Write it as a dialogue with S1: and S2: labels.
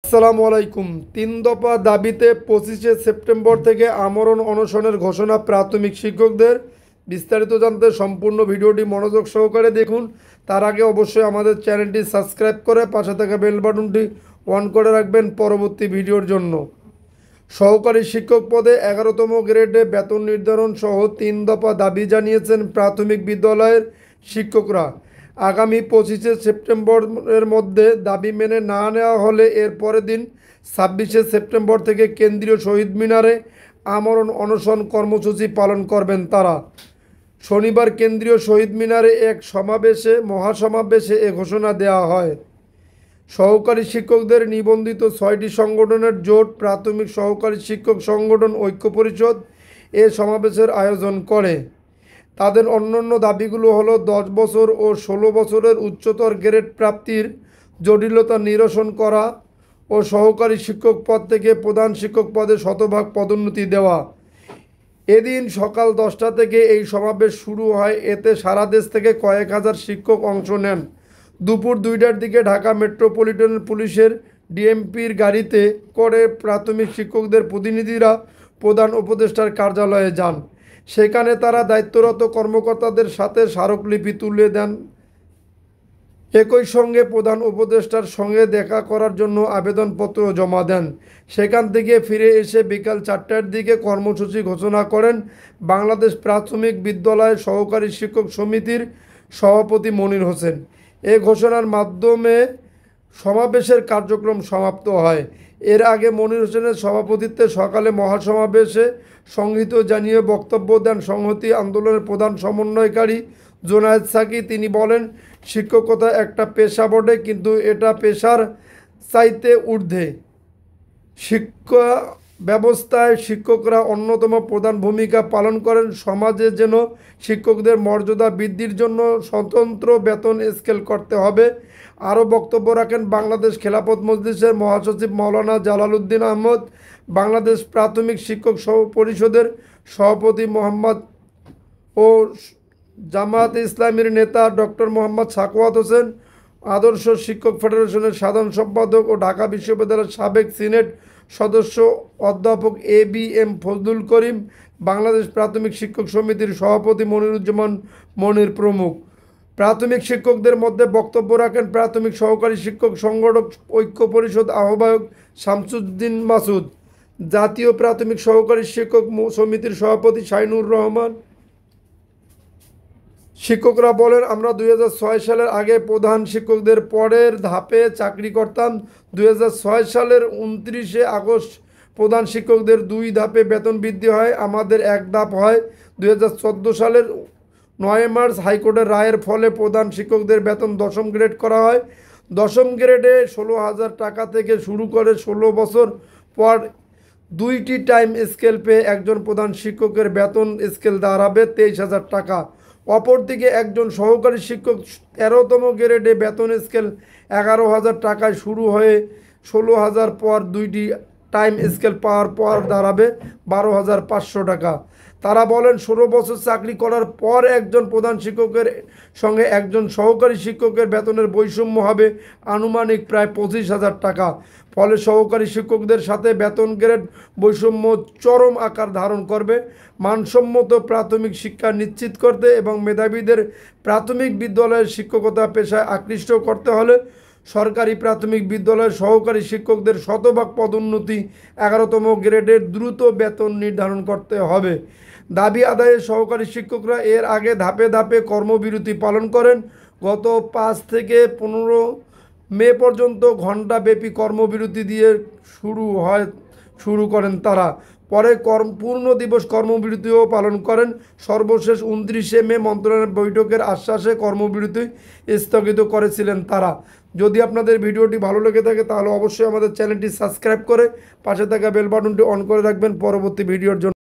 S1: আসসালামু আলাইকুম। ৩ দফা দাবিতে ২৫শে সেপ্টেম্বর থেকে আমরণ অনশনের ঘোষণা প্রাথমিক শিক্ষকদের। বিস্তারিত জানতে সম্পূর্ণ ভিডিওটি মনোযোগ সহকারে দেখুন। তার আগে অবশ্যই আমাদের চ্যানেলটি সাবস্ক্রাইব করে পাশে থাকা বেল বাটনটি অন করে রাখবেন পরবর্তী ভিডিওর জন্য। সহকারী শিক্ষক পদে ১১তম গ্রেডে বেতন নির্ধারণ সহ ৩ দফা দাবি জানিয়েছেন প্রাথমিক বিদ্যালয়ের শিক্ষকরা। আগামী ২৫শে সেপ্টেম্বরের মধ্যে দাবি মেনে না নেওয়া হলে এর পরের দিন ২৬শে সেপ্টেম্বর থেকে কেন্দ্রীয় শহীদ মিনারে আমরণ অনশন কর্মসূচি পালন করবেন তারা। শনিবার কেন্দ্রীয় শহীদ মিনারে এক মহাসমাবেশে এ ঘোষণা দেওয়া হয়। সহকারী শিক্ষকদের নিবন্ধিত ৬টি সংগঠনের জোট প্রাথমিক সহকারী শিক্ষক সংগঠন ঐক্য পরিষদ এ সমাবেশের আয়োজন করে। তাদের অন্যান্য দাবিগুলো হলো ১০ বছর ও ১৬ বছরের উচ্চতর গ্রেড প্রাপ্তির জটিলতা নিরসন করা ও সহকারী শিক্ষক পদ থেকে প্রধান শিক্ষক পদে শতভাগ পদোন্নতি দেওয়া। এদিন সকাল ১০টা থেকে এই সমাবেশ শুরু হয়। এতে সারা দেশ থেকে কয়েক হাজার শিক্ষক অংশ নেন। দুপুর ২টার দিকে ঢাকা মেট্রোপলিটন পুলিশের ডিএমপির গাড়িতে করে প্রাথমিক শিক্ষকদের প্রতিনিধিরা প্রধান উপদেষ্টার কার্যালয়ে যান। সেখানে তারা দায়িত্বরত কর্মকর্তাদের সাথে স্মারকলিপি তুলে দেন। একই সঙ্গে প্রধান উপদেষ্টার সঙ্গে দেখা করার জন্য আবেদনপত্র জমা দেন। সেখান থেকে ফিরে এসে বিকাল ৪টার দিকে কর্মসূচি ঘোষণা করেন বাংলাদেশ প্রাথমিক বিদ্যালয় সহকারী শিক্ষক সমিতির সভাপতি মনির হোসেন। এ ঘোষণার মাধ্যমে সমাবেশের কার্যক্রম সমাপ্ত হয়। এর আগে মনির হোসেনের সভাপতিত্বে সকালে মহাসমাবেশে সংহতি জানিয়ে বক্তব্য দেন সংহতি আন্দোলনের প্রধান সমন্বয়কারী জোনায়েদ সাকি। তিনি বলেন, শিক্ষকতা একটা পেশা বটে, কিন্তু এটা পেশার চাইতে ঊর্ধ্বে। শিক্ষা ব্যবস্থায় শিক্ষকরা অন্যতম প্রধান ভূমিকা পালন করেন। সমাজে যেন শিক্ষকদের মর্যাদা বৃদ্ধির জন্য স্বতন্ত্র বেতন স্কেল করতে হবে। আরও বক্তব্য রাখেন বাংলাদেশ খেলাফত মজলিসের মহাসচিব মাওলানা জালালউদ্দিন আহমদ, বাংলাদেশ প্রাথমিক শিক্ষক পরিষদের সভাপতি মোহাম্মদ ও জামায়াত ইসলামীর নেতা ডক্টর মোহাম্মদ সাখাওয়াত হোসেন, আদর্শ শিক্ষক ফেডারেশনের সাধারণ সম্পাদক ও ঢাকা বিশ্ববিদ্যালয়ের সাবেক সিনেট সদস্য অধ্যাপক ABM ফজলুল করিম, বাংলাদেশ প্রাথমিক শিক্ষক সমিতির সভাপতি মনিরুজ্জামান মনির প্রমুখ। প্রাথমিক শিক্ষকদের মধ্যে বক্তব্য রাখেন প্রাথমিক সহকারী শিক্ষক সংগঠক ঐক্য পরিষদ আহ্বায়ক শামসুদ্দিন মাসুদ, জাতীয় প্রাথমিক সহকারী শিক্ষক সমিতির সভাপতি শাইনুর রহমান। শিক্ষকরা বলেন, আমরা ২০০৬ সালের আগে প্রধান শিক্ষকদের পরের ধাপে চাকরি করতাম। ২০০৬ সালের ২৯শে আগস্ট প্রধান শিক্ষকদের ২ ধাপে বেতন বৃদ্ধি হয়। আমাদের এক ধাপ হয় ২০১৪ সালের ৯ মার্চ হাইকোর্টের রায়ের ফলে প্রধান শিক্ষকদের বেতন ১০ম গ্রেড করা হয়। ১০ম গ্রেডে ১৬,০০০ টাকা থেকে শুরু করে ১৬ বছর পর 2টি টাইম স্কেল পেয়ে একজন প্রধান শিক্ষকের বেতন স্কেল দাঁড়াবে ২৩,০০০ টাকা। অপরদিকে একজন সহকারী শিক্ষক ১৩তম গ্রেডে বেতন স্কেল ১১,০০০ টাকায় শুরু হয়ে ১৬,০০০ পর 2টি টাইম স্কেল পাওয়ার পর দাঁড়াবে ১২,৫০০ টাকা। তারা বলেন, ১৬ বছর চাকরি করার পর একজন প্রধান শিক্ষকের সঙ্গে একজন সহকারী শিক্ষকের বেতনের বৈষম্য হবে আনুমানিক প্রায় ২৫,০০০ টাকা। ফলে সহকারী শিক্ষকদের সাথে বেতন গ্রেড বৈষম্য চরম আকার ধারণ করবে। মানসম্মত প্রাথমিক শিক্ষা নিশ্চিত করতে এবং মেধাবীদের প্রাথমিক বিদ্যালয়ের শিক্ষকতা পেশায় আকৃষ্ট করতে হলে সরকারি প্রাথমিক বিদ্যালয়ের সহকারী শিক্ষকদের শতভাগ পদোন্নতি ১১তম গ্রেডের দ্রুত বেতন নির্ধারণ করতে হবে। দাবি আদায়ে সহকারী শিক্ষকরা এর আগে ধাপে ধাপে কর্মবিরতি পালন করেন। গত ৫ থেকে ১৫ মে পর্যন্ত ঘণ্টাব্যাপী কর্মবিরতি দিয়ে শুরু করেন তারা। পরে পূর্ণ দিবস কর্মবিরতিও পালন করেন। সর্বশেষ ২৯শে মে মন্ত্রণালয়ের বৈঠকের আশ্বাসে কর্মবিরতি স্থগিত করেছিলেন তারা। যদি আপনাদের ভিডিওটি ভালো লেগে থাকে তাহলে অবশ্যই আমাদের চ্যানেলটি সাবস্ক্রাইব করে পাশে থাকা বেল বাটনটি অন করে রাখবেন পরবর্তী ভিডিওর জন্য।